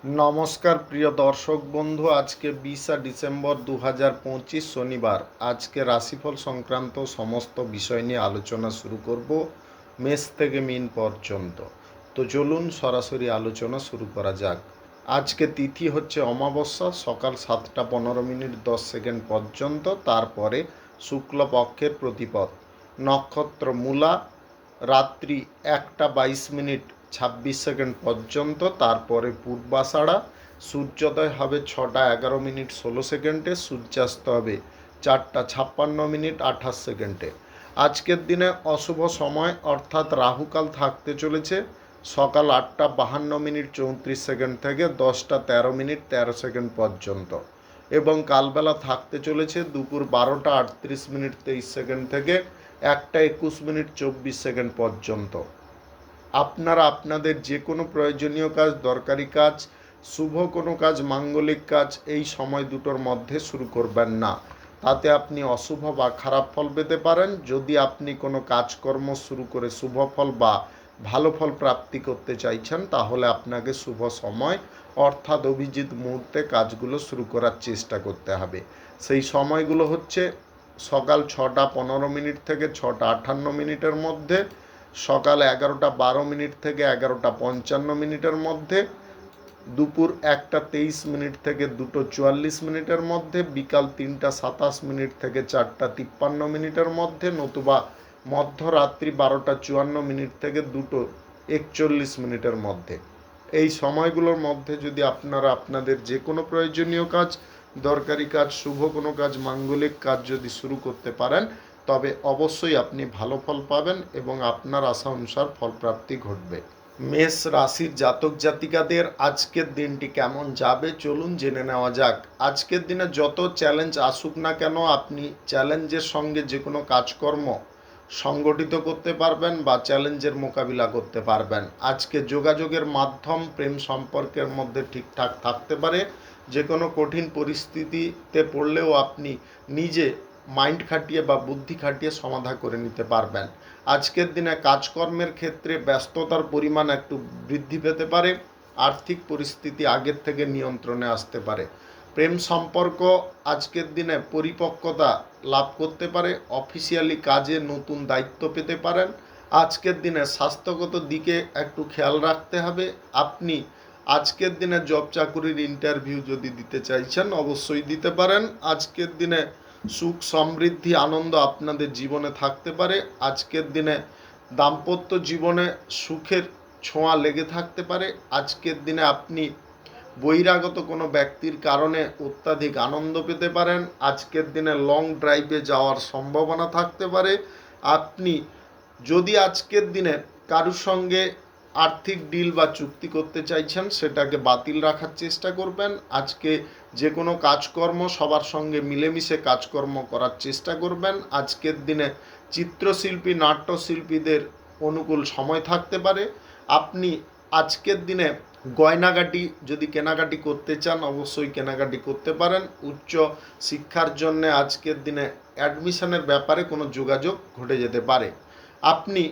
নমস্কার প্রিয় দর্শক বন্ধু, আজকে 20 ডিসেম্বর 2025 শনিবার। আজকে রাশিফল সংক্রান্ত সমস্ত বিষয় নিয়ে আলোচনা শুরু করব মেষ থেকে মীন পর্যন্ত। তো চলুন সরাসরি আলোচনা শুরু করা যাক। আজকে তিথি হচ্ছে অমাবস্যা, সকাল 7টা 15 মিনিট 10 সেকেন্ড পর্যন্ত, তারপরে শুক্লপক্ষের প্রতিপদ। নক্ষত্র মূলা, রাত্রি 1টা 22 মিনিট 26 সেকেন্ড পর্যন্ত, তারপরে পূর্বাষাঢ়া। সূর্যোদয় হবে 6টা 11 মিনিট 16 সেকেন্ডে, সূর্যাস্ত হবে 4টা 56 মিনিট 28 সেকেন্ডে। আজকের দিনে অশুভ সময় অর্থাৎ রাহুকাল থাকতে চলেছে সকাল 8টা 52 মিনিট 34 সেকেন্ড থেকে 10টা 13 মিনিট 13 সেকেন্ড পর্যন্ত, এবং কালবেলা থাকতে চলেছে দুপুর 12টা 38 মিনিট 23 সেকেন্ড থেকে 1টা 21 মিনিট 24 সেকেন্ড পর্যন্ত। আপনারা আপনাদের যে কোনো প্রয়োজনীয় কাজ, দরকারি কাজ, শুভ কোনো কাজ, মাঙ্গলিক কাজ এই সময় দুটোর মধ্যে শুরু করবেন না, তাতে আপনি অশুভ বা খারাপ ফল পেতে পারেন। যদি আপনি কোনো কাজকর্ম শুরু করে শুভ ফল বা ভালো ফল প্রাপ্তি করতে চাইছেন, তাহলে আপনাকে শুভ সময় অর্থাৎ অভিজিৎ মুহূর্তে কাজগুলো শুরু করার চেষ্টা করতে হবে। সেই সময়গুলো হচ্ছে সকাল 6টা 15 মিনিট থেকে 6টা 58 মিনিটের মধ্যে, সকাল 11টা 12 মিনিট থেকে 11টা 55 মিনিটের মধ্যে, দুপুর 1টা 23 মিনিট থেকে 2টো 44 মিনিটের মধ্যে, বিকাল 3টা 27 মিনিট থেকে 4টা 53 মিনিটের মধ্যে, নতুবা মধ্যরাত্রি 12টা 54 মিনিট থেকে 2টো 41 মিনিটের মধ্যে। এই সময়গুলোর মধ্যে যদি আপনারা আপনাদের যে কোনো প্রয়োজনীয় কাজ, দরকারি কাজ, শুভ কোনো কাজ, মাঙ্গলিক কাজ যদি শুরু করতে পারেন, তবে অবশ্যই আপনি ভালো ফল পাবেন এবং আপনার আশা অনুসার ফলপ্রাপ্তি ঘটবে। মেষ রাশির জাতক জাতিকাদের আজকের দিনটি কেমন যাবে চলুন জেনে নেওয়া যাক। আজকের দিনে যত চ্যালেঞ্জ আসুক না কেন, আপনি চ্যালেঞ্জের সঙ্গে যে কোনো কাজকর্ম সংগঠিত করতে পারবেন বা চ্যালেঞ্জের মোকাবিলা করতে পারবেন। আজকে যোগাযোগের মাধ্যম প্রেম সম্পর্কের মধ্যে ঠিকঠাক থাকতে পারে। যে কোনো কঠিন পরিস্থিতিতে পড়লেও আপনি নিজে মাইন্ড খাটিয়ে বা বুদ্ধি খাটিয়ে সমাধান করে নিতে পারবেন। আজকের দিনে কাজকর্মের ক্ষেত্রে ব্যস্ততার পরিমাণ একটু বৃদ্ধি পেতে পারে। আর্থিক পরিস্থিতি আগের থেকে নিয়ন্ত্রণে আসতে পারে। প্রেম সম্পর্ক আজকের দিনে পরিপক্কতা লাভ করতে পারে। অফিসিয়ালি কাজে নতুন দায়িত্ব পেতে পারেন। আজকের দিনে স্বাস্থ্যগত দিকে একটু খেয়াল রাখতে হবে। আপনি আজকের দিনে জব চাকুরির ইন্টারভিউ যদি দিতে চাইছেন, অবশ্যই দিতে পারেন। আজকের দিনে সুখ সমৃদ্ধি আনন্দ আপনাদের জীবনে থাকতে পারে। আজকের দিনে দাম্পত্য জীবনে সুখের ছোঁয়া লেগে থাকতে পারে। আজকের দিনে আপনি বহিরাগত কোনো ব্যক্তির কারণে অত্যাধিক আনন্দ পেতে পারেন। আজকের দিনে লং ড্রাইভে যাওয়ার সম্ভাবনা থাকতে পারে। আপনি যদি আজকের দিনে কারুর সঙ্গে আর্থিক ডিল বা চুক্তি করতে চাইছেন, সেটাকে বাতিল রাখার চেষ্টা করবেন। আজকে যে কোনো কাজকর্ম সবার সঙ্গে মিলেমিশে কাজকর্ম করার চেষ্টা করবেন। আজকের দিনে চিত্রশিল্পী, নাট্যশিল্পীদের অনুকূল সময় থাকতে পারে। আপনি আজকের দিনে গয়নাগাটি যদি কেনাকাটি করতে চান, অবশ্যই কেনাকাটি করতে পারেন। উচ্চ শিক্ষার জন্য আজকের দিনে অ্যাডমিশনের ব্যাপারে কোনো যোগাযোগ ঘটে যেতে পারে। আপনি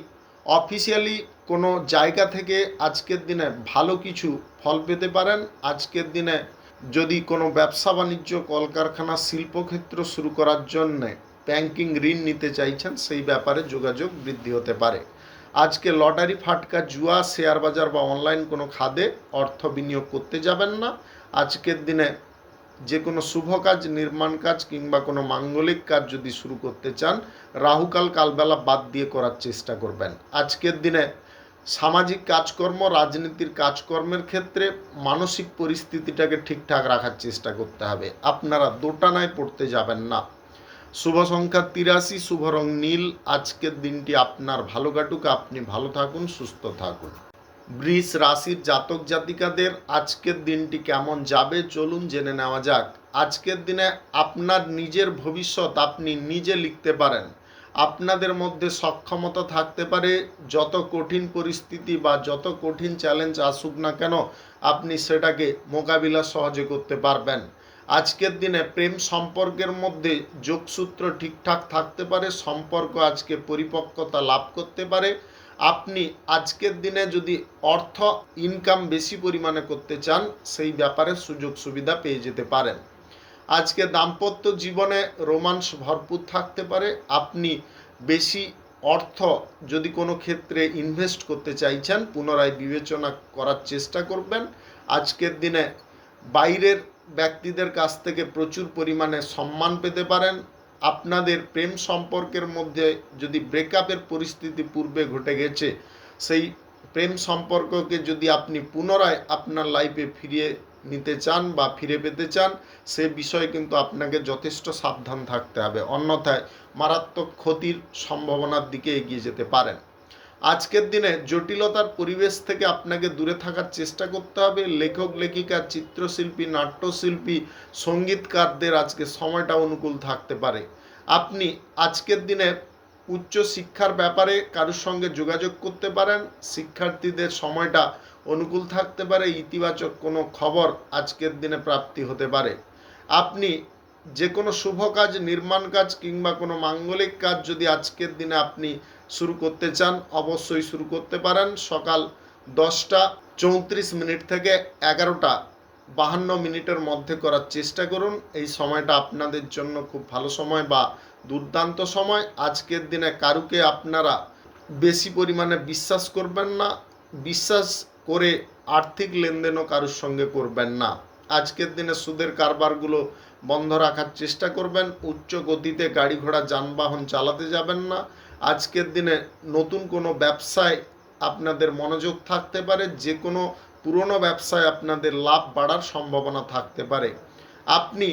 অফিসিয়ালি কোনো জায়গা থেকে আজকের দিনে ভালো কিছু ফল পেতে পারেন। আজকের দিনে যদি কোনো ব্যবসা বাণিজ্য, কলকারখানা, শিল্পক্ষেত্র শুরু করার জন্যে ব্যাংকিং ঋণ নিতে চাইছেন, সেই ব্যাপারে যোগাযোগ বৃদ্ধি হতে পারে। আজকে লটারি, ফাটকা, জুয়া, শেয়ার বাজার বা অনলাইন কোনো খাতে অর্থ বিনিয়োগ করতে যাবেন না। আজকের দিনে যে কোনো শুভ কাজ, নির্মাণ কাজ কিংবা কোনো মাঙ্গলিক কাজ যদি শুরু করতে চান, রাহুকাল কালবেলা বাদ দিয়ে করার চেষ্টা করবেন। আজকের দিনে সামাজিক কাজকর্ম, রাজনীতির কাজকর্মের ক্ষেত্রে মানসিক পরিস্থিতিটাকে ঠিকঠাক রাখার চেষ্টা করতে হবে। আপনারা দোটানায় পড়তে যাবেন না। শুভ সংখ্যা 83, শুভ রং নীল। আজকের দিনটি আপনার ভালো কাটুক, আপনি ভালো থাকুন, সুস্থ থাকুন। বৃষ রাশির জাতক জাতিকাদের আজকের দিনটি কেমন যাবে চলুন জেনে নেওয়া যাক। আজকের দিনে আপনার নিজের ভবিষ্যৎ আপনি নিজে লিখতে পারেন। আপনাদের মধ্যে সক্ষমতা থাকতে পারে, যত কঠিন পরিস্থিতি বা যত কঠিন চ্যালেঞ্জ আসুক না কেন, আপনি সেটাকে মোকাবিলা সহজে করতে পারবেন। আজকের দিনে প্রেম সম্পর্কের মধ্যে যোগসূত্র ঠিকঠাক থাকতে পারে। সম্পর্ক আজকে পরিপক্কতা লাভ করতে পারে। আপনি আজকের দিনে যদি অর্থ ইনকাম বেশি পরিমাণে করতে চান, সেই ব্যাপারে সুযোগ সুবিধা পেয়ে যেতে পারেন। আজকে দাম্পত্য জীবনে রোমান্স ভরপুর থাকতে পারে। আপনি বেশি অর্থ যদি কোনো ক্ষেত্রে ইনভেস্ট করতে চাইছেন, পুনরায় বিবেচনা করার চেষ্টা করবেন। আজকের দিনে বাইরের ব্যক্তিদের কাছ থেকে প্রচুর পরিমাণে সম্মান পেতে পারেন। আপনাদের প্রেম সম্পর্কের মধ্যে যদি ব্রেকআপের পরিস্থিতি পূর্বে ঘটে গেছে, সেই প্রেম সম্পর্ককে যদি আপনি পুনরায় আপনার লাইফে ফিরিয়ে নিতে চান বা ফিরে পেতে চান, সে বিষয়ে কিন্তু আপনাকে যথেষ্ট সাবধান থাকতে হবে, অন্যথায় মারাত্মক ক্ষতির সম্ভাবনার দিকে এগিয়ে যেতে পারেন। আজকের দিনে জটিলতার পরিবেশ থেকে আপনাকে দূরে থাকার চেষ্টা করতে হবে। লেখক লেখিকা, চিত্রশিল্পী, নাট্যশিল্পী, সঙ্গীতকারদের আজকে সময়টা অনুকূল থাকতে পারে। আপনি আজকের দিনে উচ্চ শিক্ষার ব্যাপারে কারোর সঙ্গে যোগাযোগ করতে পারেন। শিক্ষার্থীদের সময়টা অনুকূল থাকতে পারে। ইতিবাচক কোনো খবর আজকের দিনে প্রাপ্তি হতে পারে। আপনি যে কোনো শুভ কাজ, নির্মাণ কাজ কিংবা কোনো মাঙ্গলিক কাজ যদি আজকের দিনে আপনি শুরু করতে চান, অবশ্যই শুরু করতে পারেন। সকাল 10:34 থেকে 11:52 মধ্যে করার চেষ্টা করুন। এই সময়টা আপনাদের জন্য খুব ভালো সময় বা দুর্দান্ত সময়। আজকের দিনে কারুকে আপনারা বেশি পরিমাণে বিশ্বাস করবেন না। বিশ্বাস করে আর্থিক লেনদেনও কারোর সঙ্গে করবেন না। আজকের দিনে সুদের কারবারগুলো বন্ধ রাখার চেষ্টা করবেন। উচ্চ গতিতে গাড়ি ঘোড়া যানবাহন চালাতে যাবেন না। আজকের দিনে নতুন কোনো ব্যবসায় আপনাদের মনোযোগ থাকতে পারে। যে কোনো পুরনো ব্যবসায় আপনাদের লাভ বাড়ার সম্ভাবনা থাকতে পারে। আপনি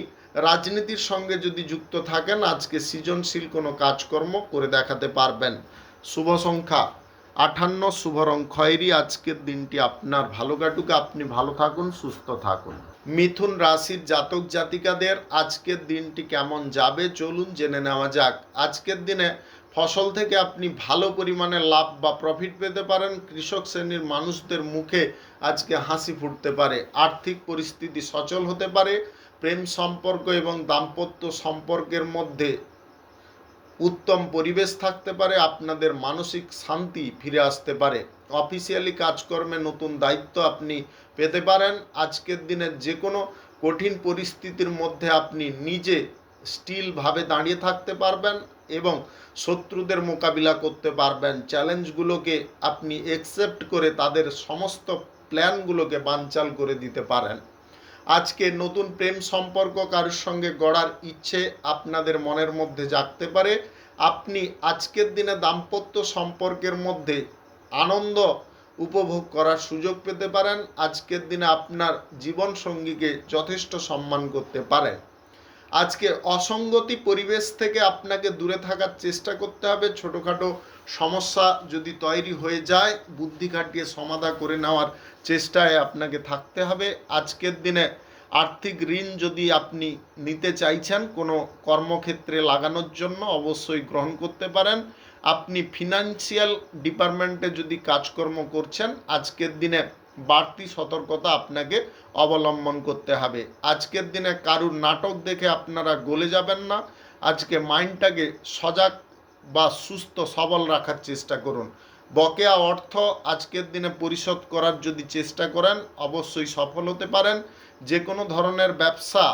রাজনীতির সঙ্গে যদি যুক্ত থাকেন, আজকে সৃজনশীল কোনো কাজকর্ম করে দেখাতে পারবেন। শুভ সংখ্যা 58, শুভ রং খয়েরি। আজকের দিনটি আপনার ভালো কাটুক। আপনি ভালো থাকুন, সুস্থ থাকুন। মিথুন রাশির জাতক জাতিকাদের আজকের দিনটি কেমন যাবে চলুন জেনে নেওয়া যাক। আজকের দিনে ফসল থেকে আপনি ভালো পরিমাণে লাভ বা প্রফিট পেতে পারেন। কৃষক শ্রেণীর মানুষদের মুখে আজকে হাসি ফুটতে পারে। আর্থিক পরিস্থিতি সচল হতে পারে। প্রেম সম্পর্ক এবং দাম্পত্য সম্পর্কের মধ্যে উত্তম পরিবেশ থাকতে পারে। আপনাদের মানসিক শান্তি ফিরে আসতে পারে। অফিসিয়ালি কাজকর্মে নতুন দায়িত্ব আপনি পেতে পারেন। আজকের দিনে যে কোনো কঠিন পরিস্থিতির মধ্যে আপনি নিজে স্টিলভাবে দাঁড়িয়ে থাকতে পারবেন এবং শত্রুদের মোকাবিলা করতে পারবেন। চ্যালেঞ্জগুলোকে আপনি অ্যাকসেপ্ট করে তাদের সমস্ত প্ল্যানগুলোকে বানচাল করে দিতে পারেন। আজকে নতুন প্রেম সম্পর্ক কারোর সঙ্গে গড়ার ইচ্ছে আপনাদের মনের মধ্যে জাগতে পারে। আপনি আজকের দিনে দাম্পত্য সম্পর্কের মধ্যে আনন্দ উপভোগ করার সুযোগ পেতে পারেন। আজকের দিনে আপনার জীবন সঙ্গীকে যথেষ্ট সম্মান করতে পারেন। আজকে অসঙ্গতি পরিবেশ থেকে আপনাকে দূরে থাকার চেষ্টা করতে হবে। ছোটোখাটো সমস্যা যদি তৈরি হয়ে যায়, বুদ্ধি খাটিয়ে সমাধান করে নেওয়ার চেষ্টায় আপনাকে থাকতে হবে। আজকের দিনে আর্থিক ঋণ যদি আপনি নিতে চাইছেন কোনো কর্মক্ষেত্রে লাগানোর জন্য, অবশ্যই গ্রহণ করতে পারেন। আপনি ফিনান্সিয়াল ডিপার্টমেন্টে যদি কাজকর্ম করছেন, আজকের দিনে বাড়তি সতর্কতা আপনাকে অবলম্বন করতে হবে। আজকের দিনে কারুর নাটক দেখে আপনারা গলে যাবেন না। আজকে মাইন্ডটাকে সজাগ বা সুস্থ সবল রাখার চেষ্টা করুন। বকেয়া অর্থ আজকের দিনে পরিশোধ করার যদি চেষ্টা করেন, অবশ্যই সফল হতে পারেন। যে কোনো ধরনের ব্যবসা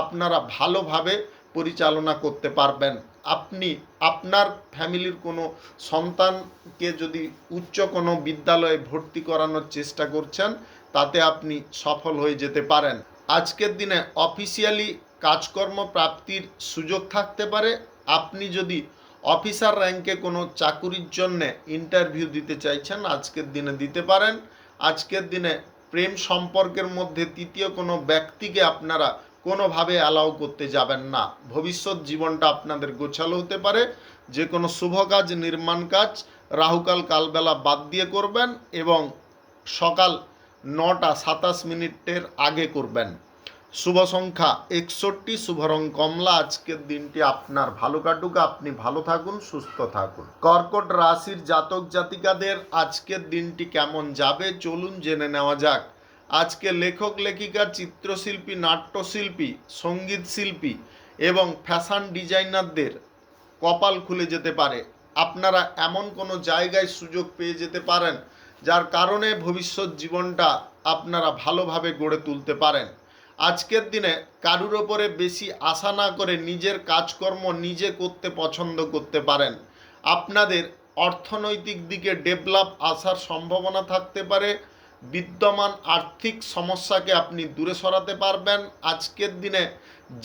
আপনারা ভালোভাবে পরিচালনা করতে পারবেন। আপনি আপনার ফ্যামিলির কোনো সন্তানকে যদি উচ্চ কোনো বিদ্যালয়ে ভর্তি করানোর চেষ্টা করছেন, তাতে আপনি সফল হয়ে যেতে পারেন। আজকের দিনে অফিসিয়ালি কাজকর্ম প্রাপ্তির সুযোগ থাকতে পারে। আপনি যদি অফিসার র্যাঙ্কে কোনো চাকুরির জন্যে ইন্টারভিউ দিতে চাইছেন, আজকের দিনে দিতে পারেন। আজকের দিনে প্রেম সম্পর্কের মধ্যে তৃতীয় কোনো ব্যক্তিকে আপনারা কোনোভাবে অ্যালাউ করতে যাবেন না। ভবিষ্যৎ জীবনটা আপনাদের গোছালো হতে পারে। যে কোনো শুভ কাজ, নির্মাণ কাজ রাহুকাল কালবেলা বাদ দিয়ে করবেন এবং সকাল 9:27 আগে করবেন। শুভ সংখ্যা 61, শুভ রং কমলা। আজকের দিনটি আপনার ভালো কাটুক। আপনি ভালো থাকুন, সুস্থ থাকুন। কর্কট রাশির জাতক জাতিকাদের আজকের দিনটি কেমন যাবে চলুন জেনে নেওয়া যাক। আজকে লেখক লেখিকা, চিত্রশিল্পী, নাট্যশিল্পী, সঙ্গীত শিল্পী এবং ফ্যাশন ডিজাইনারদের কপাল খুলে যেতে পারে। আপনারা এমন কোনো জায়গায় সুযোগ পেয়ে যেতে পারেন যার কারণে ভবিষ্যৎ জীবনটা আপনারা ভালোভাবে গড়ে তুলতে পারেন। আজকের দিনে কারুর ওপরে বেশি আশা না করে নিজের কাজকর্ম নিজে করতে পছন্দ করতে পারেন। আপনাদের অর্থনৈতিক দিকে ডেভেলপ আসার সম্ভাবনা থাকতে পারে। বিদ্যমান আর্থিক সমস্যাকে আপনি দূরে সরাতে পারবেন। আজকের দিনে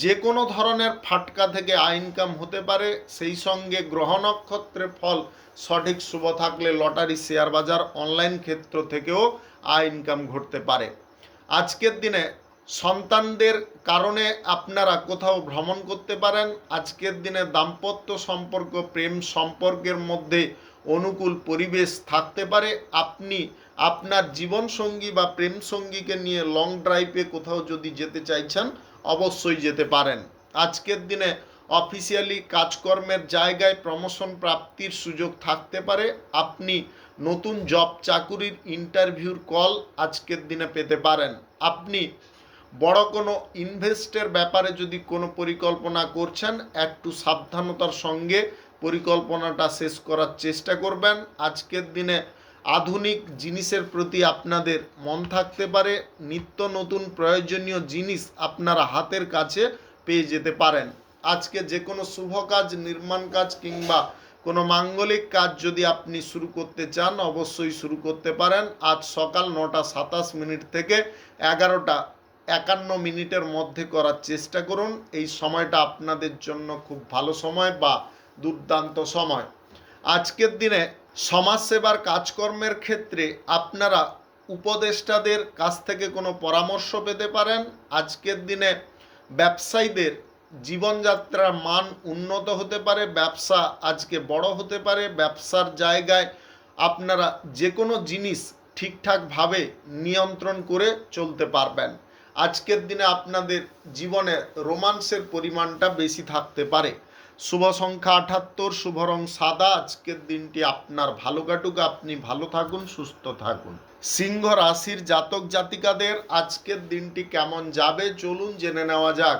যে কোনো ধরনের ফাটকা থেকে আয় ইনকাম হতে পারে। সেই সঙ্গে গ্রহ নক্ষত্রের ফল সঠিক শুভ থাকলে লটারি, শেয়ার বাজার, অনলাইন ক্ষেত্র থেকেও আয় ইনকাম ঘটতে পারে। আজকের দিনে সন্তানদের কারণে আপনারা কোথাও ভ্রমণ করতে পারেন। আজকের দিনে দাম্পত্য সম্পর্ক, প্রেম সম্পর্কের মধ্যে অনুকূল পরিবেশ থাকতে পারে। আপনি আপনার জীবনসঙ্গী বা প্রেম সঙ্গীকে নিয়ে লং ড্রাইভে কোথাও যদি যেতে চাইছেন অবশ্যই যেতে পারেন। আজকের দিনে অফিসিয়ালি কাজকর্মের জায়গায় প্রমোশন প্রাপ্তির সুযোগ থাকতে পারে। আপনি নতুন জব চাকুরির ইন্টারভিউর কল আজকের দিনে পেতে পারেন। আপনি বড় কোনো ইনভেস্টের ব্যাপারে যদি কোনো পরিকল্পনা করছেন, একটু সাবধানতার সঙ্গে পরিকল্পনাটা শেষ করার চেষ্টা করবেন। আজকের দিনে আধুনিক জিনিসের প্রতি আপনাদের মন থাকতে পারে। নিত্য নতুন প্রয়োজনীয় জিনিস আপনারা হাতের কাছে পেয়ে যেতে পারেন। আজকে যে কোনো শুভ কাজ, নির্মাণ কাজ কিংবা কোনো মাঙ্গলিক কাজ যদি আপনি শুরু করতে চান অবশ্যই শুরু করতে পারেন। আজ সকাল 9:27 থেকে 11:51 মধ্যে করার চেষ্টা করুন। এই সময়টা আপনাদের জন্য খুব ভালো সময় বা দুর্দান্ত সময়। আজকের দিনে সমাজসেবার কাজকর্মের ক্ষেত্রে আপনারা উপদেষ্টাদের কাছ থেকে কোনো পরামর্শ পেতে পারেন। আজকের দিনে ব্যবসায়ীদের জীবনযাত্রার মান উন্নত হতে পারে। ব্যবসা আজকে বড় হতে পারে। ব্যবসার জায়গায় আপনারা যে কোনো জিনিস ঠিকঠাকভাবে নিয়ন্ত্রণ করে চলতে পারবেন। আজকের দিনে আপনাদের জীবনে রোমান্সের পরিমাণটা বেশি থাকতে পারে। শুভ সংখ্যা 78, শুভ রং সাদা। আজকের দিনটি আপনার ভালো কাটুক, আপনি ভালো থাকুন, সুস্থ থাকুন। সিংহ রাশির জাতক জাতিকাদের আজকের দিনটি কেমন যাবে চলুন জেনে নেওয়া যাক।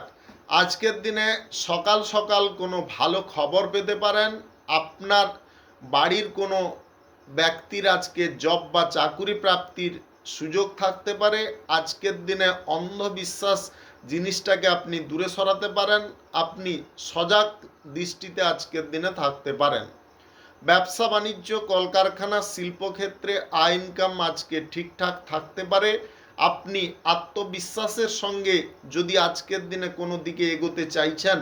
আজকের দিনে সকাল সকাল কোনো ভালো খবর পেতে পারেন। আপনার বাড়ির কোনো ব্যক্তির আজকে জব বা চাকুরি প্রাপ্তির সুযোগ থাকতে পারে। আজকের দিনে অন্ধবিশ্বাস জিনিসটাকে আপনি দূরে সরাতে পারেন। আপনি সজাগ দৃষ্টিতে আজকের দিনে থাকতে পারেন। ব্যবসা বাণিজ্য, কলকারখানা, শিল্পক্ষেত্রে আয় ইনকাম আজকে ঠিকঠাক থাকতে পারে। আপনি আত্মবিশ্বাসের সঙ্গে যদি আজকের দিনে কোনো দিকে এগোতে চাইছেন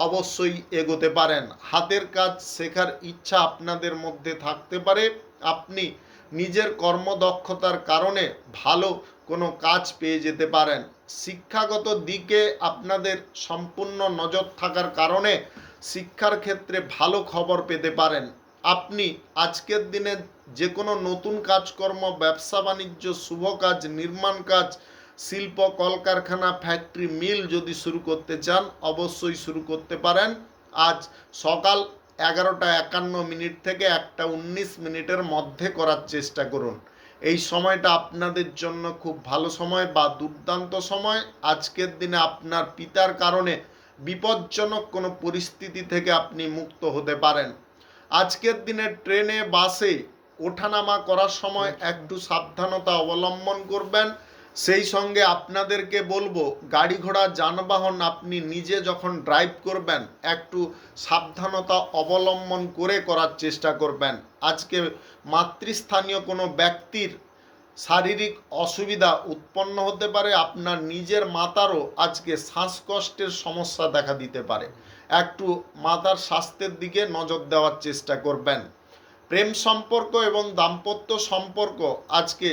অবশ্যই এগোতে পারেন। হাতের কাজ শেখার ইচ্ছা আপনাদের মধ্যে থাকতে পারে। আপনি নিজের কর্মদক্ষতার কারণে ভালো কোনো কাজ পেয়ে যেতে পারেন। শিক্ষাগত দিকে আপনাদের সম্পূর্ণ নজর থাকার কারণে শিক্ষার ক্ষেত্রে ভালো খবর পেতে পারেন। আপনি আজকের দিনে যে কোনো নতুন কাজকর্ম, ব্যবসা বাণিজ্য, শুভ কাজ, নির্মাণ কাজ, শিল্প, কলকারখানা, ফ্যাক্টরি, মিল যদি শুরু করতে চান অবশ্যই শুরু করতে পারেন। আজ সকাল 11:51 থেকে 1:19 মধ্যে করার চেষ্টা করুন। এই সময়টা আপনাদের জন্য খুব ভালো সময় বা দুর্দান্ত সময়। আজকের দিনে আপনার পিতার কারণে বিপজ্জনক কোনো পরিস্থিতি থেকে আপনি মুক্ত হতে পারেন। আজকের দিনে ট্রেনে, বাসে ওঠানামা করার সময় একটু সাবধানতা অবলম্বন করবেন। সেই সঙ্গে আপনাদেরকে বলবো গাড়ি ঘোড়া যানবাহন আপনি নিজে যখন ড্রাইভ করবেন একটু সাবধানতা অবলম্বন করে করার চেষ্টা করবেন। আজকে মাতৃস্থানীয় কোনো ব্যক্তির শারীরিক অসুবিধা উৎপন্ন হতে পারে। আপনার নিজের মাতারও আজকে শ্বাসকষ্টের সমস্যা দেখা দিতে পারে। একটু মাতার স্বাস্থ্যের দিকে নজর দেওয়ার চেষ্টা করবেন। প্রেম সম্পর্ক এবং দাম্পত্য সম্পর্ক আজকে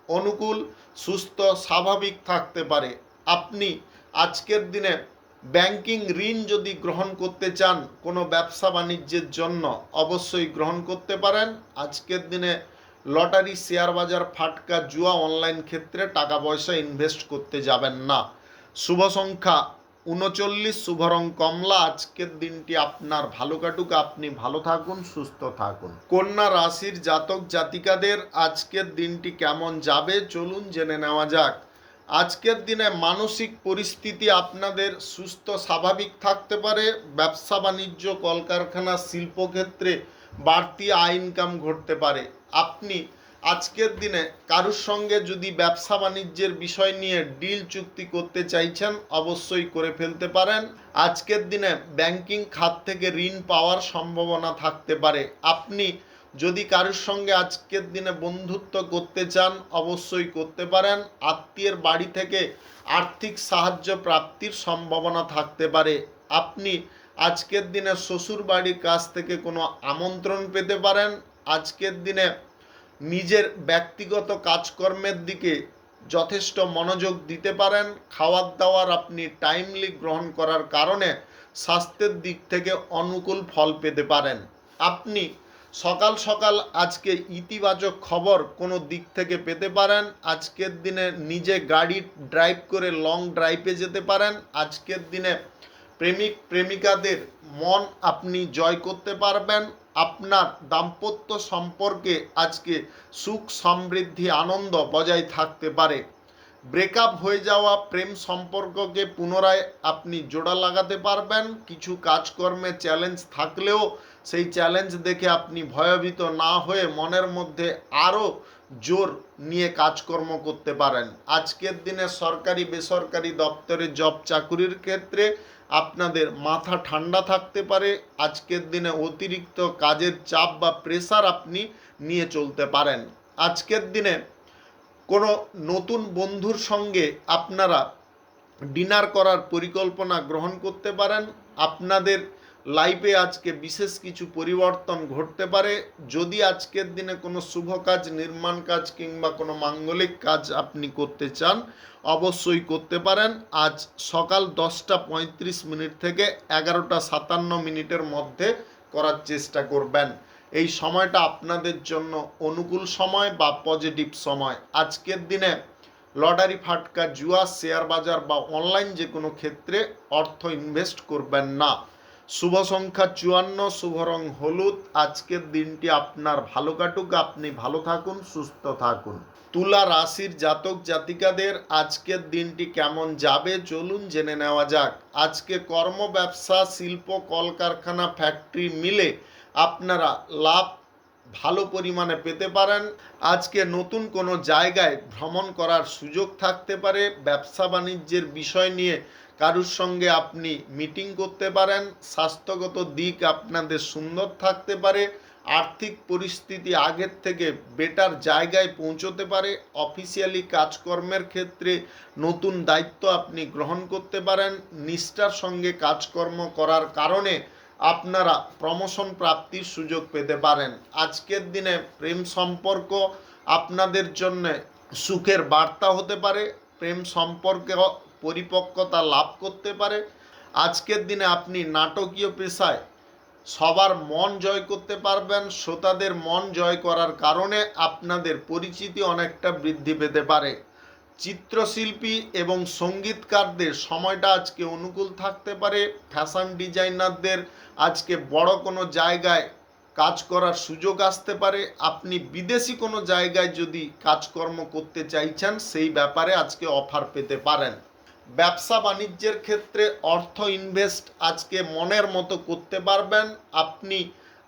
অনুকূল, সুস্থ, স্বাভাবিক থাকতে পারে। আপনি আজকের দিনে ব্যাংকিং ঋণ যদি গ্রহণ করতে চান কোনো ব্যবসা বাণিজ্যের জন্য অবশ্যই গ্রহণ করতে পারেন। আজকের দিনে লটারি, শেয়ার বাজার, ফাটকা, জুয়া, অনলাইন ক্ষেত্রে টাকা পয়সা ইনভেস্ট করতে যাবেন না। শুভ সংখ্যা 39, শুভ রং কমলা। আজকের দিনটি আপনার ভালো কাটুক, আপনি ভালো থাকুন, সুস্থ থাকুন। কন্যা রাশির জাতক জাতিকাদের আজকের দিনটি কেমন যাবে চলুন জেনে নেওয়া যাক। আজকের দিনে মানসিক পরিস্থিতি আপনাদের সুস্থ স্বাভাবিক থাকতে পারে। ব্যবসা বাণিজ্য, কলকারখানা, শিল্পক্ষেত্রে বাড়তি আয় ইনকাম ঘটতে পারে। আপনি আজকের দিনে কারুর সঙ্গে যদি ব্যবসা বাণিজ্যের বিষয় নিয়ে ডিল চুক্তি করতে চাইছেন, অবশ্যই করে ফেলতে পারেন। আজকের দিনে ব্যাংকিং খাত থেকে ঋণ পাওয়ার সম্ভাবনা থাকতে পারে। আপনি যদি কারুর সঙ্গে আজকের দিনে বন্ধুত্ব করতে চান, অবশ্যই করতে পারেন। আত্মীয়ের বাড়ি থেকে আর্থিক সাহায্য প্রাপ্তির সম্ভাবনা থাকতে পারে। আপনি আজকের দিনে শ্বশুর বাড়ির কাছ থেকে কোনো আমন্ত্রণ পেতে পারেন। আজকের দিনে নিজের ব্যক্তিগত কাজকর্মের দিকে যথেষ্ট মনোযোগ দিতে পারেন। খাওয়ার দাওয়ার আপনি টাইমলি গ্রহণ করার কারণে স্বাস্থ্যের দিক থেকে অনুকূল ফল পেতে পারেন। আপনি সকাল সকাল আজকে ইতিবাচক খবর কোনো দিক থেকে পেতে পারেন। আজকের দিনে নিজে গাড়ি ড্রাইভ করে লং ড্রাইভে যেতে পারেন। আজকের দিনে প্রেমিক প্রেমিকাদের মন আপনি জয় করতে পারবেন। আপনার দাম্পত্য সম্পর্কে আজকে সুখ সমৃদ্ধি আনন্দ বজায় থাকতে পারে। ব্রেকআপ হয়ে যাওয়া প্রেম সম্পর্ককে পুনরায় আপনি জোড়া লাগাতে পারবেন। কিছু কাজকর্মে চ্যালেঞ্জ থাকলেও সেই চ্যালেঞ্জ দেখে আপনি ভয়ভীত না হয়ে মনের মধ্যে আরও জোর নিয়ে কাজকর্ম করতে পারেন। আজকের দিনে সরকারি বেসরকারি দপ্তরে জব চাকুরির ক্ষেত্রে আপনাদের মাথা ঠান্ডা থাকতে পারে। আজকের দিনে অতিরিক্ত কাজের চাপ বা প্রেসার আপনি নিয়ে চলতে পারেন। আজকের দিনে কোনো নতুন বন্ধুর সঙ্গে আপনারা ডিনার করার পরিকল্পনা গ্রহণ করতে পারেন। আপনাদের লাইফে আজকে বিশেষ কিছু পরিবর্তন ঘটতে পারে। যদি আজকের দিনে কোনো শুভ কাজ, নির্মাণ কাজ কিংবা কোনো মাঙ্গলিক কাজ আপনি করতে চান, অবশ্যই করতে পারেন। আজ সকাল 10:35 থেকে 11:57 মধ্যে করার চেষ্টা করবেন। এই সময়টা আপনাদের জন্য অনুকূল সময় বা পজিটিভ সময়। আজকের দিনে লটারি, ফাটকা, জুয়া, শেয়ার বাজার বা অনলাইন যে কোনো ক্ষেত্রে অর্থ ইনভেস্ট করবেন না। শুভ সংখ্যা 54, শুভ রং হলুদ। আজকের দিনটি আপনার ভালো কাটুক, আপনি ভালো থাকুন, সুস্থ থাকুন। তুলা রাশির জাতক জাতিকাদের আজকের দিনটি কেমন যাবে চলুন জেনে নেওয়া যাক। আজকে কর্ম, ব্যবসা, শিল্প, কলকারখানা, ফ্যাক্টরি মিলে আপনারা লাভ ভালো পরিমাণে পেতে পারেন। আজকে নতুন কোনো জায়গায় ভ্রমণ করার সুযোগ থাকতে পারে। ব্যবসা বাণিজ্যের বিষয় নিয়ে কারুর সঙ্গে আপনি মিটিং করতে পারেন। স্বাস্থ্যগত দিক আপনাদের সুন্দর থাকতে পারে। আর্থিক পরিস্থিতি আগের থেকে বেটার জায়গায় পৌঁছতে পারে। অফিসিয়ালি কাজকর্মের ক্ষেত্রে নতুন দায়িত্ব আপনি গ্রহণ করতে পারেন। নিষ্ঠার সঙ্গে কাজকর্ম করার কারণে আপনারা প্রমোশন প্রাপ্তির সুযোগ পেতে পারেন। আজকের দিনে প্রেম সম্পর্ক আপনাদের জন্য সুখের বার্তা হতে পারে। প্রেম সম্পর্কে পরিপক্কতা লাভ করতে পারে। আজকের দিনে আপনি নাটকীয় পেশায় সবার মন জয় করতে পারবেন। শ্রোতাদের মন জয় করার কারণে আপনাদের পরিচিতি অনেকটা বৃদ্ধি পেতে পারে। চিত্রশিল্পী এবং সঙ্গীতকারদের সময়টা আজকে অনুকূল থাকতে পারে। ফ্যাশন ডিজাইনারদের আজকে বড় কোনো জায়গায় কাজ করার সুযোগ আসতে পারে। আপনি বিদেশি কোনো জায়গায় যদি কাজকর্ম করতে চাইছেন, সেই ব্যাপারে আজকে অফার পেতে পারেন। ব্যবসা বাণিজ্যের ক্ষেত্রে অর্থ ইনভেস্ট আজকে মনের মতো করতে পারবেন। আপনি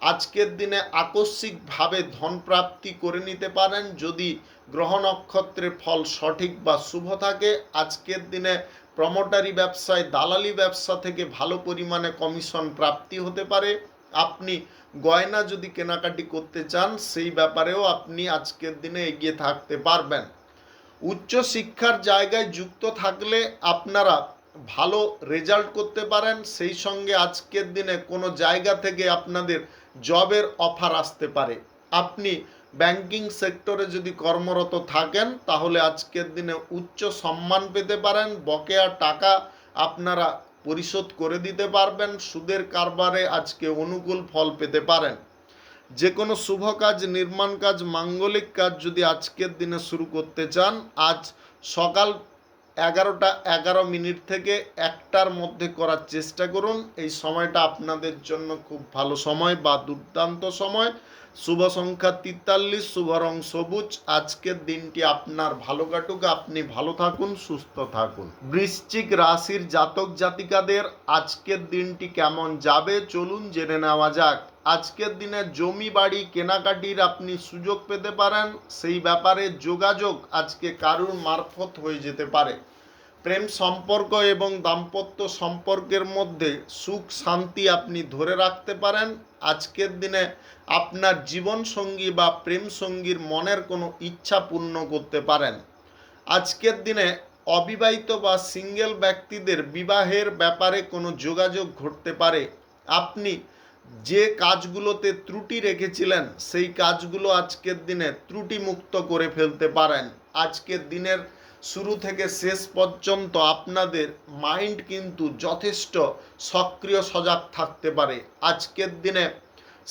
আজকের দিনে আকস্মিকভাবে ধন প্রাপ্তি করে নিতে পারেন যদি গ্রহ নক্ষত্রের ফল সঠিক বা শুভ থাকে। আজকের দিনে প্রমোটারি ব্যবসায়, দালালি ব্যবসা থেকে ভালো পরিমাণে কমিশন প্রাপ্তি হতে পারে। আপনি গয়না যদি কেনাকাটি করতে চান, সেই ব্যাপারেও আপনি আজকের দিনে এগিয়ে থাকতে পারবেন। উচ্চ শিক্ষার জায়গায় যুক্ত থাকলে আপনারা ভালো রেজাল্ট করতে পারেন। সেই সঙ্গে আজকের দিনে কোনো জায়গা থেকে আপনাদের জবের অফার আসতে পারে। আপনি ব্যাংকিং সেক্টরে যদি কর্মরত থাকেন, তাহলে আজকের দিনে উচ্চ সম্মান পেতে পারেন। বকেয়া টাকা আপনারা পরিশোধ করে দিতে পারবেন। সুদের কারবারে আজকে অনুকূল ফল পেতে পারেন। যে কোনো শুভ কাজ, নির্মাণ কাজ, মাঙ্গলিক কাজ যদি আজকের দিনে শুরু করতে চান, আজ সকাল 11:11 থেকে 1টার মধ্যে করার চেষ্টা করুন। এই সময়টা আপনাদের জন্য খুব ভালো সময় বা দুর্দান্ত সময়। শুভ সংখ্যা 43, শুভ রং সবুজ। আজকের দিনটি আপনার ভালো কাটুক, আপনি ভালো থাকুন, সুস্থ থাকুন। বৃশ্চিক রাশির জাতক জাতিকাদের আজকের দিনটি কেমন যাবে চলুন জেনে নেওয়া যাক। আজকের দিনে জমি বাড়ি কেনাকাটির আপনি সুযোগ পেতে পারেন, সেই ব্যাপারে যোগাযোগ আজকে কারুর মারফত হয়ে যেতে পারে। প্রেম সম্পর্ক এবং দাম্পত্য সম্পর্কের মধ্যে সুখ শান্তি আপনি ধরে রাখতে পারেন। আজকের দিনে আপনার জীবন সঙ্গী বা প্রেম সঙ্গীর মনের কোনো ইচ্ছা পূর্ণ করতে পারেন। আজকের দিনে অবিবাহিত বা সিঙ্গেল ব্যক্তিদের বিবাহের ব্যাপারে কোনো যোগাযোগ ঘটতে পারে। আপনি যে কাজগুলোতে ত্রুটি রেখেছিলেন সেই কাজগুলো আজকের দিনে ত্রুটিমুক্ত করে ফেলতে পারেন। আজকের দিনের শুরু থেকে শেষ পর্যন্ত আপনাদের মাইন্ড কিন্তু যথেষ্ট সক্রিয় সজাগ থাকতে পারে। আজকের দিনে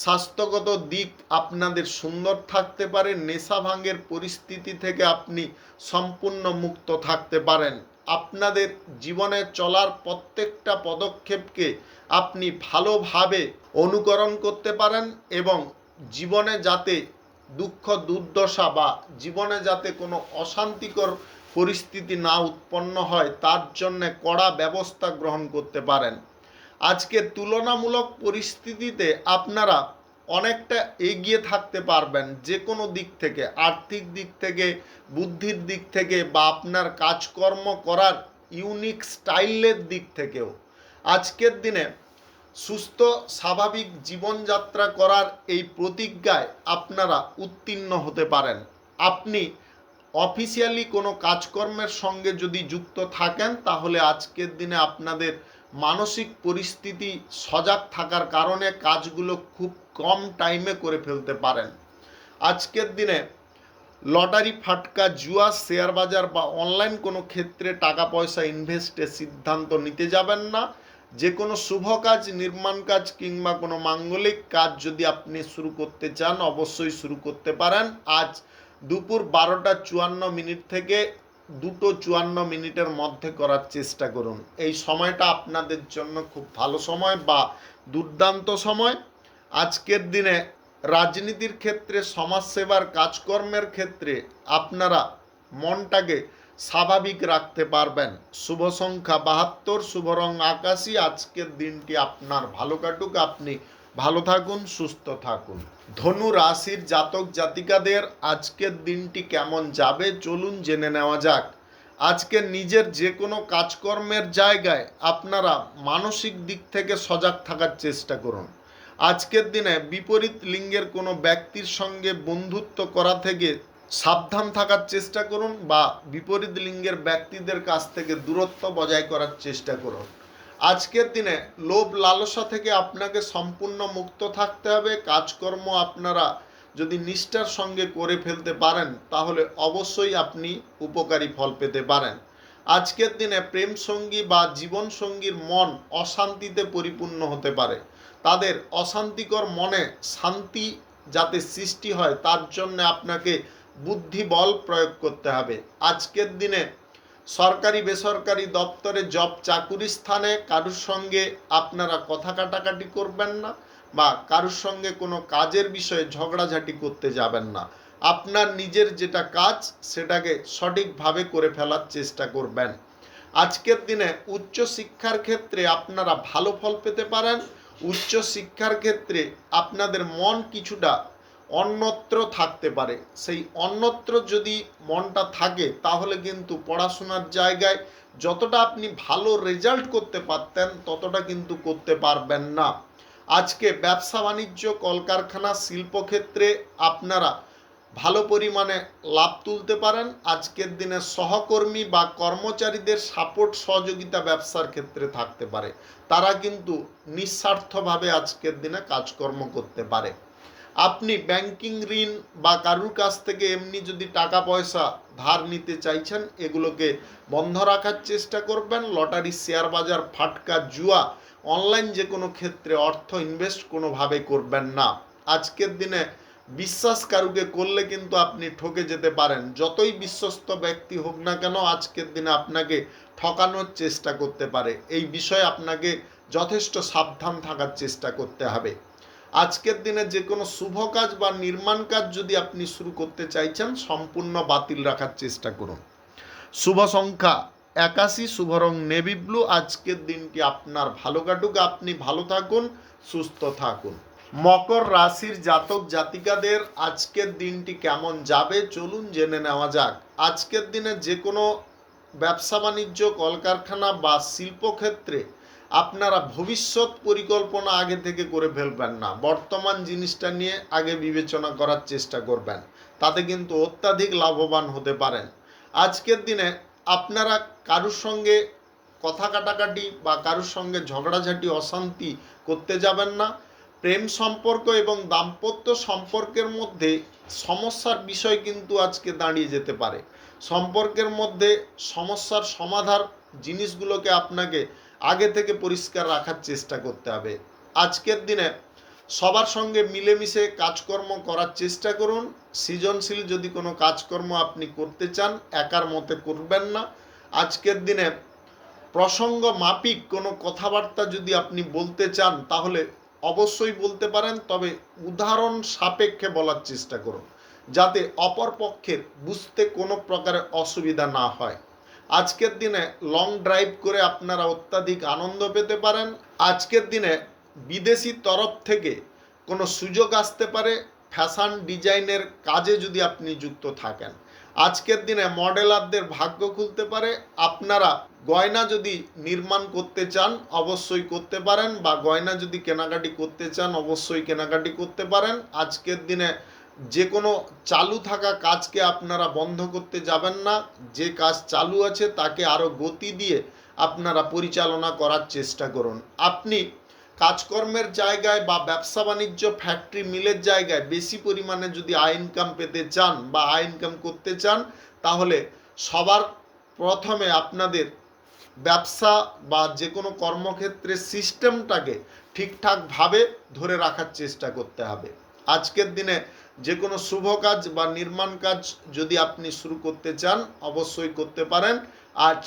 স্বাস্থ্যগত দিক আপনাদের সুন্দর থাকতে পারে। নেশা ভাঙের পরিস্থিতি থেকে আপনি সম্পূর্ণ মুক্ত থাকতে পারেন। আপনাদের জীবনে চলার প্রত্যেকটা পদক্ষেপকে আপনি ভালোভাবে অনুকরণ করতে পারেন এবং জীবনে যাতে দুঃখ দুর্দশা বা জীবনে যাতে কোনো অশান্তিকর পরিস্থিতি না উৎপন্ন হয় তার জন্য কড়া ব্যবস্থা গ্রহণ করতে পারেন। আজকে তুলনামূলক পরিস্থিতিতে আপনারা অনেকটা এগিয়ে থাকতে পারবেন, যে কোনো দিক থেকে, আর্থিক দিক থেকে, বুদ্ধির দিক থেকে বা আপনার কাজকর্ম করার ইউনিক স্টাইলের দিক থেকেও। আজকের দিনে সুস্থ স্বাভাবিক জীবনযাত্রা করার এই প্রতিজ্ঞায় আপনারা উত্তীর্ণ হতে পারেন। আপনি অফিসিয়ালি কোনো কাজকর্মের সঙ্গে যদি যুক্ত থাকেন তাহলে আজকের দিনে আপনাদের মানসিক পরিস্থিতি সজাগ থাকার কারণে কাজগুলো খুব কম টাইমে করে ফেলতে পারেন। আজকের দিনে লটারি ফাটকা জুয়া শেয়ার বাজার বা অনলাইন কোনো ক্ষেত্রে টাকা পয়সা ইনভেস্টের সিদ্ধান্ত নিতে যাবেন না। যে কোনো শুভ কাজ, নির্মাণ কাজ কিংবা কোনো মাঙ্গলিক কাজ যদি আপনি শুরু করতে চান অবশ্যই শুরু করতে পারেন। আজ দুপুর 12:54 থেকে 2:54 মধ্যে করার চেষ্টা করুন। এই সময়টা আপনাদের জন্য খুব ভালো সময় বা দুর্দান্ত সময়। আজকের দিনে রাজনীতির ক্ষেত্রে, সমাজসেবার কাজকর্মের ক্ষেত্রে আপনারা মনটাকে স্বাভাবিক রাখতে পারবেন। শুভ সংখ্যা 72, শুভ রং আকাশী। আজকের দিনটি আপনার ভালো কাটুক, আপনি ভালো থাকুন, সুস্থ থাকুন। ধনু রাশির জাতক জাতিকাদের আজকের দিনটি কেমন যাবে চলুন জেনে নেওয়া যাক। আজকে নিজের যে কোনো কাজকর্মের জায়গায় আপনারা মানসিক দিক থেকে সজাগ থাকার চেষ্টা করুন। আজকের দিনে বিপরীত লিঙ্গের কোনো ব্যক্তির সঙ্গে বন্ধুত্ব করা থেকে সাবধান থাকার চেষ্টা করুন বা বিপরীত লিঙ্গের ব্যক্তিদের কাছ থেকে দূরত্ব বজায় করার চেষ্টা করুন। আজকের দিনে লোভ লালসা থেকে আপনাকে সম্পূর্ণ মুক্ত থাকতে হবে। কাজকর্ম আপনারা যদি নিষ্ঠার সঙ্গে করে ফেলতে পারেন তাহলে অবশ্যই আপনি উপকারী ফল পেতে পারেন। আজকের দিনে প্রেম সঙ্গী বা জীবন সঙ্গীর মন অশান্তিতে পরিপূর্ণ হতে পারে। তাদের অশান্তিকর মনে শান্তি যাতে সৃষ্টি হয় তার জন্য আপনাকে বুদ্ধি বল প্রয়োগ করতে হবে। আজকের দিনে সরকারি বেসরকারি দপ্তরে জব চাকুরি স্থানে কারুর সঙ্গে আপনারা কথা কাটাকাটি করবেন না বা কারুর সঙ্গে কোনো কাজের বিষয়ে ঝগড়াঝাটি করতে যাবেন না। আপনার নিজের যেটা কাজ সেটাকে সঠিকভাবে করে ফেলার চেষ্টা করবেন। আজকের দিনে উচ্চ শিক্ষার ক্ষেত্রে আপনারা ভালো ফল পেতে পারেন। উচ্চ শিক্ষার ক্ষেত্রে আপনাদের মন কিছুটা অন্যত্র থাকতে পারে। সেই অন্যত্র যদি মনটা থাকে তাহলে কিন্তু পড়াশোনার জায়গায় যতটা আপনি ভালো রেজাল্ট করতে পারতেন ততটা কিন্তু করতে পারবেন না। আজকে ব্যবসা বাণিজ্য, কলকারখানা, শিল্পক্ষেত্রে আপনারা ভালো পরিমাণে লাভ তুলতে পারেন। আজকের দিনে সহকর্মী বা কর্মচারীদের সাপোর্ট সহযোগিতা ব্যবসার ক্ষেত্রে থাকতে পারে। তারা কিন্তু নিঃস্বার্থভাবে আজকের দিনে কাজকর্ম করতে পারে। আপনি ব্যাংকিং ঋণ বা কারুর কাছ থেকে এমনি যদি টাকা পয়সা ধার নিতে চাইছেন এগুলোকে বন্ধ রাখার চেষ্টা করবেন। লটারি, শেয়ার বাজার, ফাটকা, জুয়া, অনলাইন যে কোনো ক্ষেত্রে অর্থ ইনভেস্ট কোনোভাবে করবেন না। আজকের দিনে বিশ্বাস কারুকে করলে কিন্তু আপনি ঠকে যেতে পারেন। যতই বিশ্বস্ত ব্যক্তি হোক না কেন আজকের দিনে আপনাকে ঠকানোর চেষ্টা করতে পারে। এই বিষয়ে আপনাকে যথেষ্ট সাবধান থাকার চেষ্টা করতে হবে। আজকের দিনে যে কোনো শুভ কাজ বা নির্মাণ কাজ যদি আপনি শুরু করতে চাইছেন সম্পূর্ণ বাতিল রাখার চেষ্টা করুন। শুভ সংখ্যা 81, শুভ রং নেভি ব্লু। আজকের দিনটি আপনার ভালো কাটুক, আপনি ভালো থাকুন, সুস্থ থাকুন। মকর রাশির জাতক জাতিকাদের আজকের দিনটি কেমন যাবে চলুন জেনে নেওয়া যাক। আজকের দিনে যে কোনো ব্যবসা বাণিজ্য, কলকারখানা বা শিল্পক্ষেত্রে আপনারা ভবিষ্যৎ পরিকল্পনা আগে থেকে করে ফেলবেন না, বর্তমান জিনিসটা নিয়ে আগে বিবেচনা করার চেষ্টা করবেন, তাতে কিন্তু অত্যাধিক লাভবান হতে পারেন। আজকের দিনে আপনারা কারুর সঙ্গে কথা কাটাকাটি বা কারুর সঙ্গে ঝগড়াঝাটি, অশান্তি করতে যাবেন না। প্রেম সম্পর্ক এবং দাম্পত্য সম্পর্কের মধ্যে সমস্যার বিষয় কিন্তু আজকে দাঁড়িয়ে যেতে পারে। সম্পর্কের মধ্যে সমস্যার সমাধান জিনিসগুলোকে আপনাকে আগে থেকে পরিষ্কার রাখার চেষ্টা করতে হবে। আজকের দিনে সবার সঙ্গে মিলেমিশে কাজকর্ম করার চেষ্টা করুন। সৃজনশীল যদি কোনো কাজকর্ম আপনি করতে চান, একার মতে করবেন না। আজকের দিনে প্রসঙ্গ মাফিক কোনো কথাবার্তা যদি আপনি বলতে চান তাহলে অবশ্যই বলতে পারেন, তবে উদাহরণ সাপেক্ষে বলার চেষ্টা করুন, যাতে অপর পক্ষের বুঝতে কোনো প্রকারের অসুবিধা না হয়। আজকের দিনে লং ড্রাইভ করে আপনারা অত্যাধিক আনন্দ পেতে পারেন। আজকের দিনে বিদেশি তরফ থেকে কোনো সুযোগ আসতে পারে। ফ্যাশন ডিজাইনের কাজে যদি আপনি যুক্ত থাকেন, আজকের দিনে মডেলারদের ভাগ্য খুলতে পারে। আপনারা গয়না যদি নির্মাণ করতে চান অবশ্যই করতে পারেন, বা গয়না যদি কেনাকাটি করতে চান অবশ্যই কেনাকাটি করতে পারেন। আজকের দিনে যে কোনো চালু থাকা কাজকে আপনারা বন্ধ করতে যাবেন না, যে কাজ চালু আছে তাকে আরও গতি দিয়ে আপনারা পরিচালনা করার চেষ্টা করুন। আপনি কাজকর্মের জায়গায় বা ব্যবসা বাণিজ্য, ফ্যাক্টরি, মিলের জায়গায় বেশি পরিমাণে যদি আয় ইনকাম পেতে চান বা আয় ইনকাম করতে চান, তাহলে সবার প্রথমে আপনাদের ব্যবসা বা যে কোনো কর্মক্ষেত্রের সিস্টেমটাকে ঠিকঠাকভাবে ধরে রাখার চেষ্টা করতে হবে। আজকের দিনে যে কোনো শুভ কাজ বা নির্মাণ কাজ যদি আপনি শুরু করতে চান অবশ্যই করতে পারেন। আজ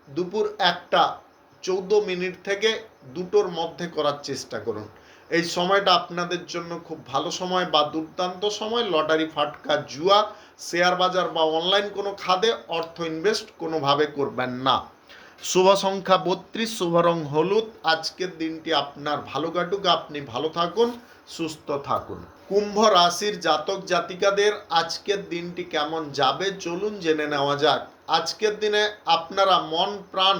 দুপুর 1:14 থেকে 2টোর মধ্যে করার চেষ্টা করুন। এই সময়টা আপনাদের জন্য খুব ভালো সময় বা দুর্দান্ত সময়। লটারি, ফাটকা, জুয়া, শেয়ার বাজার বা অনলাইন কোনো খাতে অর্থ ইনভেস্ট কোনোভাবে করবেন না। শুভ সংখ্যা 32, শুভ রং হলুদ। আজকের দিনটি আপনার ভালো কাটুক, আপনি ভালো থাকুন, সুস্থ থাকুন। কুম্ভ রাশির জাতক জাতিকাদের আজকের দিনটি কেমন যাবে চলুন জেনে নেওয়া যাক। আজকের দিনে আপনারা মন প্রাণ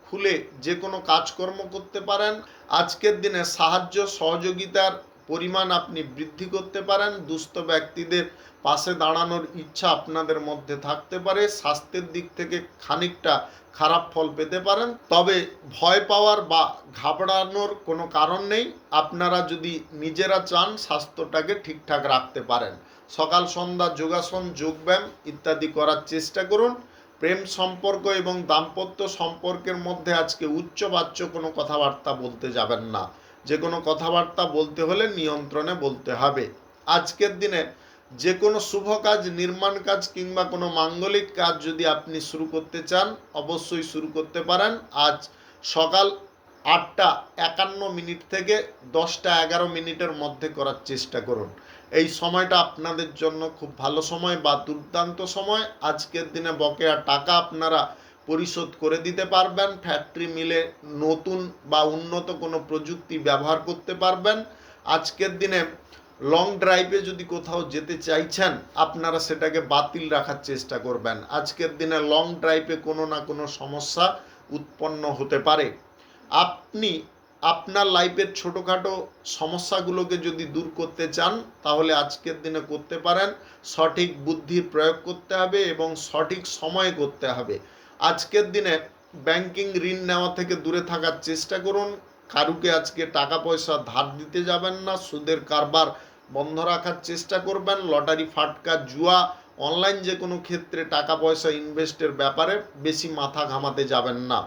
খুলে যে কোনো কাজকর্ম করতে পারেন। আজকের দিনে সাহায্য সহযোগিতার পরিমাণ আপনি বৃদ্ধি করতে পারেন। দুস্থ ব্যক্তিদের পাশে দাঁড়ানোর ইচ্ছা আপনাদের মধ্যে থাকতে পারে। স্বাস্থ্যের দিক থেকে খানিকটা খারাপ ফল পেতে পারেন, তবে ভয় পাওয়ার বা ঘাবড়ানোর কোনো কারণ নেই। আপনারা যদি নিজেরা চান স্বাস্থ্যটাকে ঠিকঠাক রাখতে পারেন। সকাল সন্ধ্যা যোগাসন, যোগব্যায়াম ইত্যাদি করার চেষ্টা করুন। প্রেম সম্পর্ক এবং দাম্পত্য সম্পর্কের মধ্যে আজকে উচ্চবাচ্য কোনো কথাবার্তা বলতে যাবেন না। যে কোনো কথাবার্তা বলতে হলে নিয়ন্ত্রণে বলতে হবে। আজকের দিনে যে কোনো শুভ কাজ, নির্মাণ কাজ কিংবা কোনো মাঙ্গলিক কাজ যদি আপনি শুরু করতে চান অবশ্যই শুরু করতে পারেন। আজ সকাল 8:51 থেকে 10:11 মধ্যে করার চেষ্টা করুন। এই সময়টা আপনাদের জন্য খুব ভালো সময় বা দুর্দান্ত সময়। আজকের দিনে বকেয়া টাকা আপনারা পরিশোধ করে দিতে পারবেন। ফ্যাক্টরি, মিলে নতুন বা উন্নত কোনো প্রযুক্তি ব্যবহার করতে পারবেন। আজকের দিনে লং ড্রাইভে যদি কোথাও যেতে চাইছেন আপনারা সেটাকে বাতিল রাখার চেষ্টা করবেন। আজকের দিনে লং ড্রাইভে কোনো না কোনো সমস্যা উৎপন্ন হতে পারে। আপনি আপনার লাইফের ছোটোখাটো সমস্যাগুলোকে যদি দূর করতে চান তাহলে আজকের দিনে করতে পারেন। সঠিক বুদ্ধির প্রয়োগ করতে হবে এবং সঠিক সময়ে করতে হবে। আজকের দিনে ব্যাংকিং, ঋণ নেওয়া থেকে দূরে থাকার চেষ্টা করুন। কারুকে আজকে টাকা পয়সা ধার দিতে যাবেন না। সুদের কারবার বন্ধ রাখার চেষ্টা করবেন। লটারি, ফাটকা, জুয়া, অনলাইন যে কোনো ক্ষেত্রে টাকা পয়সা ইনভেস্টের ব্যাপারে বেশি মাথা ঘামাতে যাবেন না।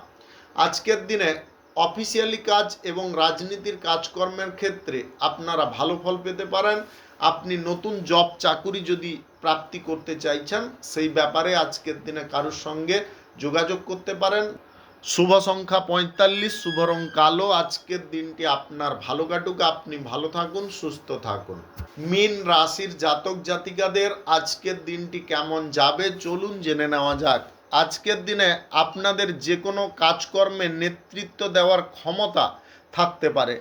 আজকের দিনে অফিসিয়ালি কাজ এবং রাজনীতির কাজকর্মের ক্ষেত্রে আপনারা ভালো ফল পেতে পারেন। আপনি নতুন জব চাকুরি যদি প্রাপ্তি করতে চাইছেন সেই ব্যাপারে আজকের দিনে কারোর সঙ্গে যোগাযোগ করতে পারেন। শুভ সংখ্যা 45, শুভ রং কালো। আজকের দিনটি আপনার ভালো কাটুক, আপনি ভালো থাকুন, সুস্থ থাকুন। মীন রাশির জাতক জাতিকাদের আজকের দিনটি কেমন যাবে চলুন জেনে নেওয়া যাক। আজকের দিনে আপনাদের যে কোনো কাজকর্মে নেতৃত্ব দেওয়ার ক্ষমতা থাকতে পারে।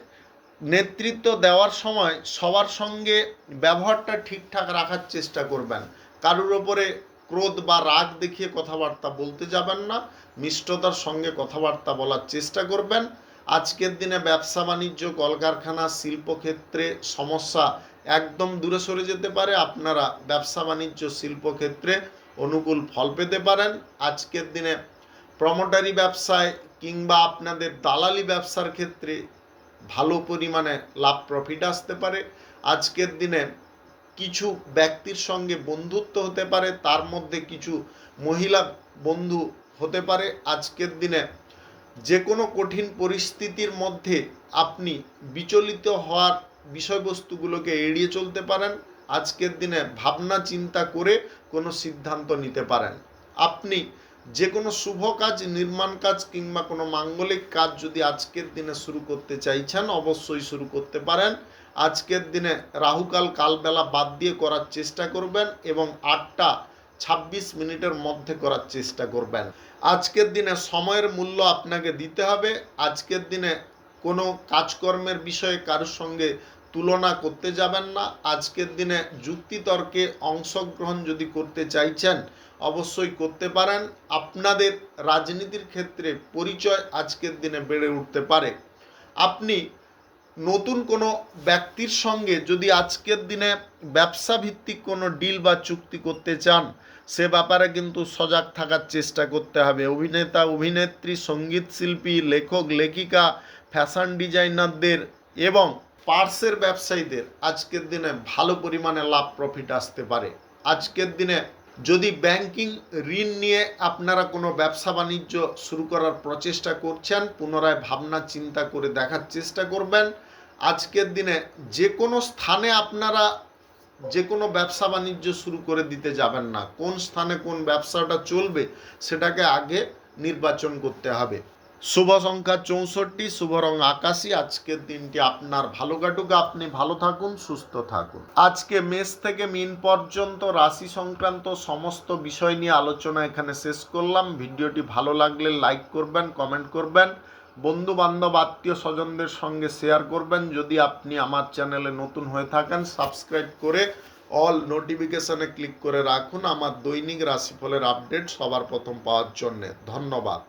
নেতৃত্ব দেওয়ার সময় সবার সঙ্গে ব্যবহারটা ঠিকঠাক রাখার চেষ্টা করবেন। কারোর ওপরে ক্রোধ বা রাগ দেখিয়ে কথাবার্তা বলতে যাবেন না, মিষ্টতার সঙ্গে কথাবার্তা বলার চেষ্টা করবেন। আজকের দিনে ব্যবসা বাণিজ্য, কলকারখানা, শিল্পক্ষেত্রে সমস্যা একদম দূরে সরে যেতে পারে। আপনারা ব্যবসা বাণিজ্য, শিল্পক্ষেত্রে অনুকূল ফল পেতে পারেন। আজকের দিনে প্রমোটারি ব্যবসায় কিংবা আপনাদের দালালি ব্যবসার ক্ষেত্রে ভালো পরিমাণে লাভ প্রফিট আসতে পারে। আজকের দিনে কিছু ব্যক্তির সঙ্গে বন্ধুত্ব হতে পারে, তার মধ্যে কিছু মহিলা বন্ধু হতে পারে। আজকের দিনে যে কোনো কঠিন পরিস্থিতির মধ্যে আপনি বিচলিত হওয়ার বিষয়বস্তুগুলোকে এড়িয়ে চলতে পারেন। আজকের দিনে ভাবনা চিন্তা করে কোনো সিদ্ধান্ত নিতে পারেন। আপনি যে কোনো শুভ কাজ, নির্মাণ কাজ কিংবা কোনো মাঙ্গলিক কাজ যদি আজকের দিনে শুরু করতে চাইছেন, অবশ্যই শুরু করতে পারেন। আজকের দিনে রাহুকাল কালবেলা বাদ দিয়ে করার চেষ্টা করবেন এবং 8টা 26 মিনিটের মধ্যে করার চেষ্টা করবেন। আজকের দিনে সময়ের মূল্য আপনাকে দিতে হবে। আজকের দিনে কোনো কাজকর্মের বিষয়ে কারোর সঙ্গে তুলনা করতে যাবেন না। আজকের দিনে যুক্তিতর্কে অংশগ্রহণ যদি করতে চাইছেন, অবশ্যই করতে পারেন। আপনাদের রাজনীতির ক্ষেত্রে পরিচয় আজকের দিনে বেড়ে উঠতে পারে। আপনি নতুন কোনো ব্যক্তির সঙ্গে যদি আজকের দিনে ব্যবসা ভিত্তিক কোনো ডিল বা চুক্তি করতে চান, সে ব্যাপারে কিন্তু সজাগ থাকার চেষ্টা করতে হবে। অভিনেতা, অভিনেত্রী, সঙ্গীত শিল্পী, লেখক, লেখিকা, ফ্যাশন ডিজাইনারদের এবং পার্সের ব্যবসায়ীদের আজকের দিনে ভালো পরিমাণে লাভ প্রফিট আসতে পারে। আজকের দিনে যদি ব্যাংকিং ঋণ নিয়ে আপনারা কোনো ব্যবসা বাণিজ্য শুরু করার প্রচেষ্টা করছেন, পুনরায় ভাবনা চিন্তা করে দেখার চেষ্টা করবেন। আজকের দিনে যে কোনো স্থানে আপনারা যে কোনো ব্যবসা বাণিজ্য শুরু করে দিতে যাবেন না। কোন স্থানে কোন ব্যবসাটা চলবে সেটাকে আগে নির্বাচন করতে হবে। শুভ সংখ্যা 64, শুভ রং আকাশী। আজকের দিনটি আপনার ভালো কাটুক, আপনি ভালো থাকুন, সুস্থ থাকুন। আজকে মেষ থেকে মীন পর্যন্ত রাশি সংক্রান্ত সমস্ত বিষয় নিয়ে আলোচনা এখানে শেষ করলাম। ভিডিওটি ভালো লাগলে লাইক করবেন, কমেন্ট করবেন, বন্ধু বান্ধব আত্মীয় স্বজনদের সঙ্গে শেয়ার করবেন। যদি আপনি আমার চ্যানেলে নতুন হয়ে থাকেন, সাবস্ক্রাইব করে অল নোটিফিকেশনে ক্লিক করে রাখুন আমার দৈনিক রাশিফলের আপডেট সবার প্রথম পাওয়ার জন্যে। ধন্যবাদ।